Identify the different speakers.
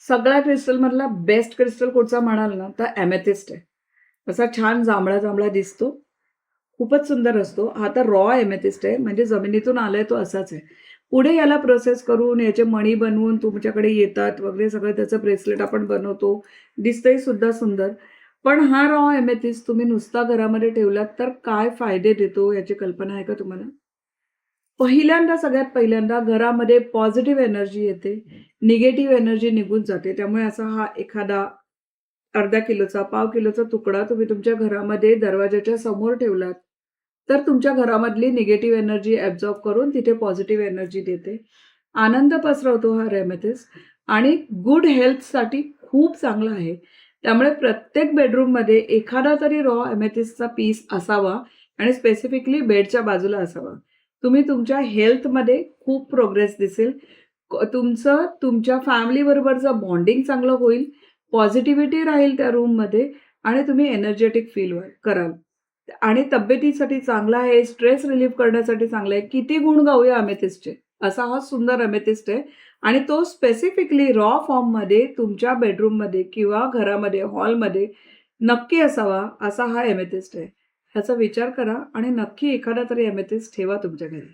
Speaker 1: सगळ्या क्रिस्टलमधला best crystal कुठचा म्हणाल ना, तर एमेथिस्ट आहे. असा छान जांभळा-जांभळा दिसतो. खूपच सुंदर असतो. हा तर रॉ एमेथिस्ट आहे, म्हणजे जमिनीतून आलाय तो असाच आहे. पुढे याला प्रोसेस करून याचे मणी बनवून तुमच्याकडे येतात वगैरे सगळं त्याचं ब्रेसलेट आपण बनवतो. दिसतंही सुद्धा सुंदर. पण हा रॉ एमेथिस्ट तुम्ही नुसता घरामध्ये ठेवलात तर काय फायदे देतो याची कल्पना आहे का तुम्हाला? सगळ्यात पहिल्यांदा घरामध्ये पॉझिटिव्ह एनर्जी येते. निगेटिव्ह एनर्जी निघून जाते. त्यामुळे असा हा एखादा अर्धा किलोचा, पाव किलोचा तुकडा तुम्ही तुमच्या घरामध्ये दरवाजाच्या समोर ठेवलात, तर तुमच्या घरामधली निगेटिव्ह एनर्जी ॲब्झॉर्ब करून तिथे पॉझिटिव्ह एनर्जी देते. आनंद पसरवतो हा रेमेथीस आणि गुड हेल्थसाठी खूप चांगला आहे. त्यामुळे प्रत्येक बेडरूममध्ये एखादा तरी रॉ एमेथिस्टचा पीस असावा आणि स्पेसिफिकली बेडच्या बाजूला असावा. तुम्ही तुमच्या हेल्थमध्ये खूप प्रोग्रेस दिसेल. तुमचं तुमच्या फॅमिलीबरोबरचं बॉन्डिंग चांगलं होईल. पॉझिटिव्हिटी राहील त्या रूममध्ये आणि तुम्ही एनर्जेटिक फील कराल. आणि तब्येतीसाठी चांगला आहे, स्ट्रेस रिलीव्ह करण्यासाठी चांगला आहे. किती गुण गाऊया अमेथिस्टचे. असा हा सुंदर अमेथिस्ट आहे आणि तो स्पेसिफिकली रॉ फॉर्ममध्ये तुमच्या बेडरूममध्ये किंवा घरामध्ये, हॉलमध्ये नक्की असावा, असा हा एमेथिस्ट आहे. ह्याचा विचार करा आणि नक्की एखादा तरी एमेथिस्ट ठेवा तुमच्या घरी.